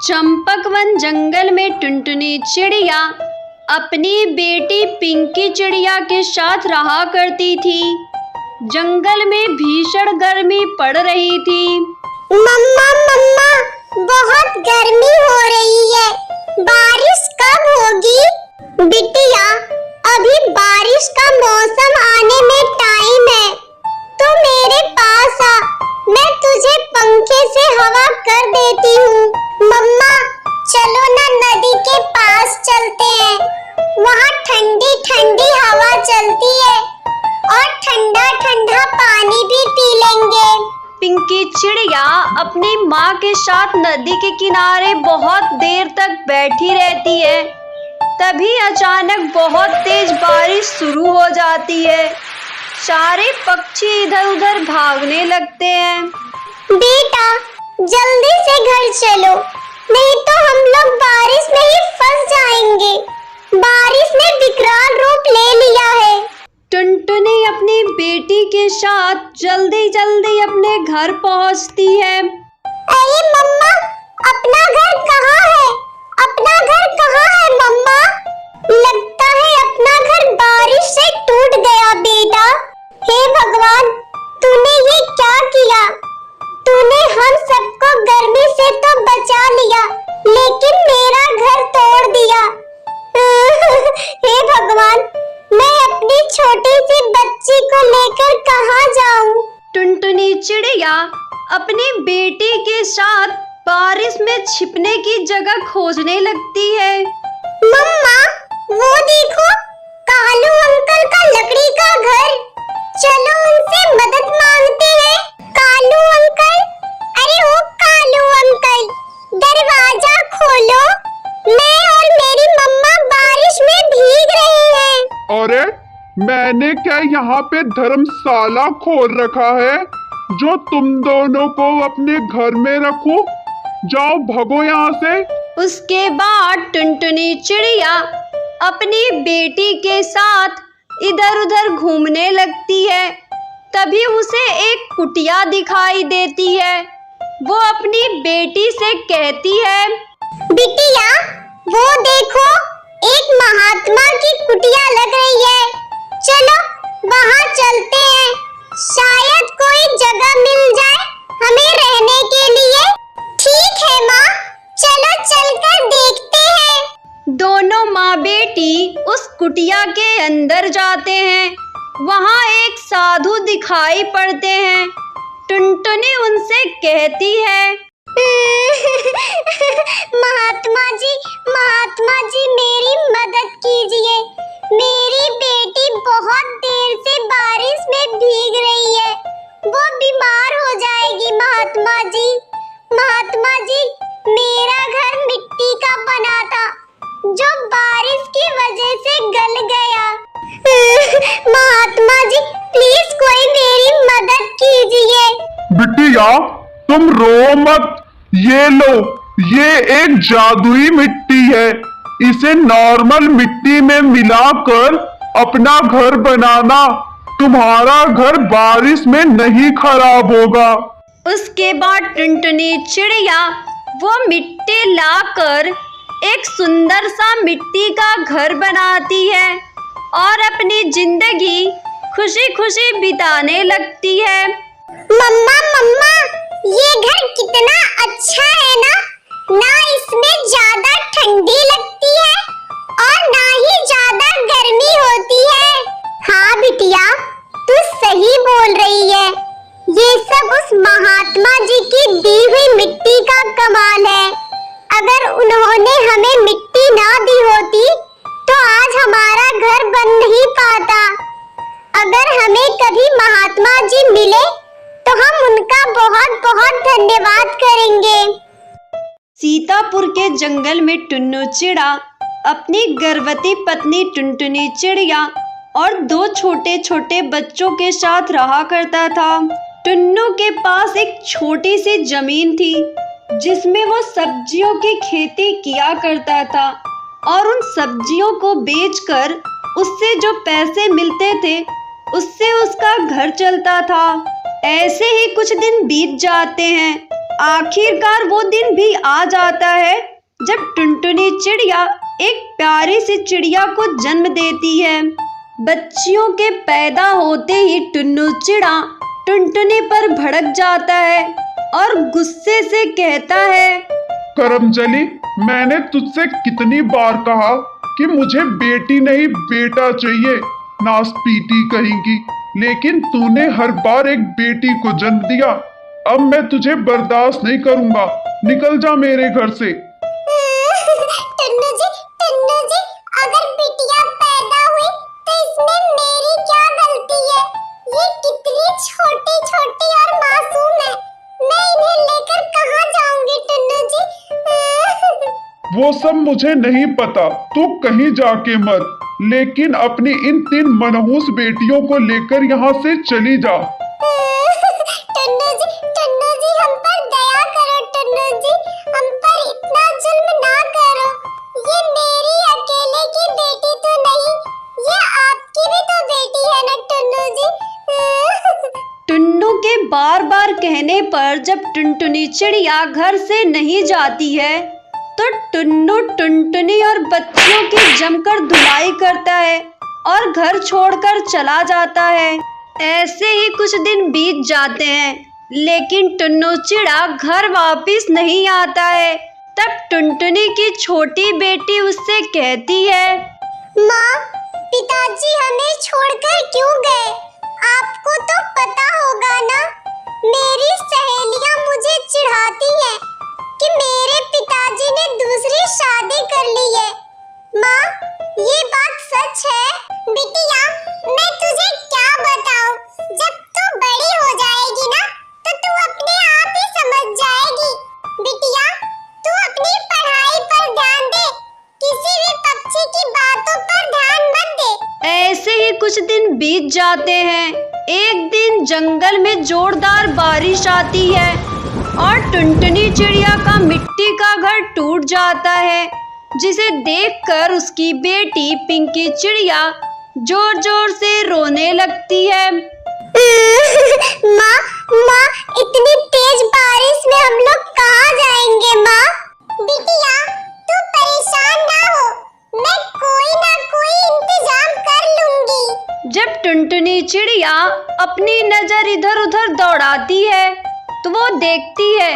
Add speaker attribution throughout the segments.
Speaker 1: चंपकवन जंगल में टुनटुनी चिड़िया अपनी बेटी पिंकी चिड़िया के साथ रहा करती थी। जंगल में भीषण गर्मी पड़ रही थी।
Speaker 2: मम्मा मम्मा, बहुत गर्मी हो रही है, बारिश कब होगी? बिटिया, अभी बारिश का मौसम आने में टाइम है, तो मेरे पास आ, मैं तुझे पंखे से हवा कर देती हूँ। मम्मा, चलो ना नदी के पास चलते हैं, वहाँ ठंडी ठंडी हवा चलती है और ठंडा ठंडा पानी भी पी लेंगे।
Speaker 1: पिंकी चिड़िया अपनी माँ के साथ नदी के किनारे बहुत देर तक बैठी रहती है। तभी अचानक बहुत तेज बारिश शुरू हो जाती है। सारे पक्षी इधर उधर भागने लगते हैं।
Speaker 2: बेटा, जल्दी से घर चलो, नहीं तो हम लोग बारिश में ही फंस जाएंगे। बारिश ने विकराल रूप ले लिया है।
Speaker 1: टुनटुनी अपनी बेटी के साथ जल्दी जल्दी अपने घर पहुंचती है।
Speaker 2: अरे मम्मा, अपना घर कहाँ है? अपना घर कहाँ है मम्मा? लगता है अपना घर बारिश से टूट गया। बेटा, हे भगवान, तूने ये क्या किया? तूने हम सबको गर्मी से तो बचा लिया, लेकिन मेरा घर तोड़ दिया। हे भगवान, मैं अपनी छोटी सी बच्ची को लेकर कहाँ जाऊँ?
Speaker 1: टुनटुनी चिड़िया अपनी बेटी के साथ बारिश में छिपने की जगह खोजने लगती है।
Speaker 2: मम्मा, वो देखो, कालू अंकल का लकड़ी का घर। चलो उनसे मदद मांगते हैं। कालू अंकल, अरे ओ कालू अंकल, दरवाजा खोलो, मैं और मेरी मम्मा बारिश में भीग रहे हैं।
Speaker 3: अरे, मैंने क्या यहाँ पे धर्मशाला खोल रखा है जो तुम दोनों को अपने घर में रखूं? जाओ, भगो यहाँ से।
Speaker 1: उसके बाद टुनटुनी चिड़िया अपनी बेटी के साथ इधर उधर घूमने लगती है। तभी उसे एक कुटिया दिखाई देती है। वो अपनी बेटी से कहती है,
Speaker 2: बिटिया, वो देखो, एक महात्मा की कुटिया लग रही है। चलो वहाँ चलते हैं, शायद कोई जगह मिल जाए हमें रहने के लिए। ठीक है माँ, चलो चलकर देखते हैं।
Speaker 1: दोनों माँ बेटी उस कुटिया के अंदर जाते हैं। वहाँ एक साधु दिखाई पड़ते हैं। टुनटुनी उनसे कहती है,
Speaker 2: महात्मा जी, मेरी मदद कीजिए। मेरी बेटी बहुत देर से बारिश में भीग रही है, वो बीमार हो जाएगी। महात्मा जी, मेरा घर मिट्टी का बना था, जो बारिश की वजह से गल गया। महात्मा जी, प्लीज कोई मेरी मदद कीजिए।
Speaker 3: बिटिया, तुम रो मत। ये लो, ये एक जादुई मिट्टी है। इसे नॉर्मल मिट्टी में मिलाकर अपना घर बनाना, तुम्हारा घर बारिश में नहीं खराब होगा।
Speaker 1: उसके बाद टुनटुनी चिड़िया वो मिट्टी लाकर एक सुंदर सा मिट्टी का घर बनाती है और अपनी जिंदगी खुशी खुशी बिताने लगती है।
Speaker 2: मम्मा, ये घर कितना अच्छा है ना? ना इसमें ज्यादा ठंडी लगती है और ना ही ज्यादा गर्मी होती है। हाँ बिटिया, तू सही बोल रही है। ये सब उस महात्मा जी की दी हुई मिट्टी का कमाल है। अगर उन्होंने हमें मिट्टी ना दी होती तो आज हमारा घर बन नहीं पाता। अगर हमें कभी महात्मा जी मिले तो हम उनका बहुत बहुत धन्यवाद करेंगे।
Speaker 1: सीतापुर के जंगल में टुन्नू चिड़ा अपनी गर्भवती पत्नी टुनटुनी चिड़िया और दो छोटे छोटे बच्चों के साथ रहा करता था। टुन्नू के पास एक छोटी सी जमीन थी जिसमें वो सब्जियों की खेती किया करता था और उन सब्जियों को बेचकर उससे जो पैसे मिलते थे उससे उसका घर चलता था। ऐसे ही कुछ दिन बीत जाते हैं। आखिरकार वो दिन भी आ जाता है जब टुनटुनी चिड़िया एक प्यारी सी चिड़िया को जन्म देती है। बच्चियों के पैदा होते ही टुन्नू चिड़ा टुनटुनी पर भड़क जाता है और गुस्से से कहता है,
Speaker 3: करमजली, मैंने तुझसे कितनी बार कहा कि मुझे बेटी नहीं बेटा चाहिए, नासपीटी कहेंगी, लेकिन तूने हर बार एक बेटी को जन्म दिया। अब मैं तुझे बर्दाश्त नहीं करूंगा, निकल जा मेरे घर से।
Speaker 2: टुन्नू जी, अगर बिटिया पैदा हुई तो इसमें मेरी क्या गलती है? ये कितनी छोटी छोटी और मासूम है, मैं इन्हें लेकर कहाँ जाऊंगी टुन्नू जी?
Speaker 3: वो सब मुझे नहीं पता, तू कहीं जाके मत, लेकिन अपनी इन 3 मनहूस बेटियों को लेकर यहाँ से चली जा।
Speaker 2: टुन्नू जी, हम पर दया करो टुन्नू जी, हम पर इतना जुल्म ना करो। ये मेरी अकेले की बेटी तो नहीं, ये आपकी भी तो बेटी है ना टुन्नू जी।
Speaker 1: टुन्नू के बार बार कहने पर जब टुनटुनी चिड़िया घर से नहीं जाती है तो टुन्नू टुनटुनी और बच्चियों की जमकर धुलाई करता है और घर छोड़कर चला जाता है। ऐसे ही कुछ दिन बीत जाते हैं, लेकिन टुन्नू चिड़ा घर वापस नहीं आता है। तब टुनटुनी की छोटी बेटी उससे कहती है,
Speaker 2: माँ, पिताजी हमें छोड़कर क्यों गए? आपको तो पता होगा ना, मेरी सहेलियां मुझे चिढ़ाती हैं कि मेरे पिताजी ने दूसरी शादी कर ली है। माँ, ये बात सच है? बिटिया, मैं तुझे क्या बताऊं? जब तू बड़ी हो जाएगी ना, तो तू अपने आप ही समझ जाएगी। बिटिया, तू अपनी पढ़ाई पर ध्यान दे, किसी भी पक्षी की बातों पर ध्यान मत दे।
Speaker 1: ऐसे ही कुछ दिन बीत जाते हैं। एक दिन जंगल में जोरदार बारिश आती है और टुनटुनी चिड़िया का मिट्टी का घर टूट जाता है, जिसे देखकर उसकी बेटी पिंकी चिड़िया जोर जोर से रोने लगती है।
Speaker 2: माँ, इतनी तेज बारिश में हम लोग कहाँ जाएंगे माँ? बिटिया, तू परेशान ना हो, मैं कोई ना कोई इंतजाम कर लूंगी।
Speaker 1: जब टुनटुनी चिड़िया अपनी नजर इधर उधर दौड़ाती है तो वो देखती है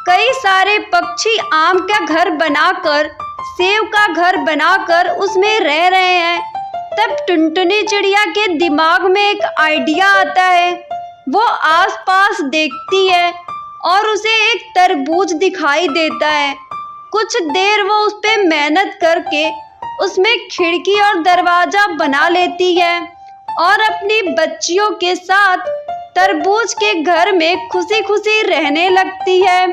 Speaker 1: कई सारे पक्षी आम का घर बनाकर, सेव का घर बनाकर उसमें रह रहे हैं। तब टुनटुनी चिड़िया के दिमाग में एक आइडिया आता है। वो आसपास देखती है और उसे एक तरबूज दिखाई देता है। कुछ देर वो उस पे मेहनत करके उसमें खिड़की और दरवाजा बना लेती है और अपनी बच्चियों के साथ तरबूज के घर में खुशी खुशी रहने लगती है।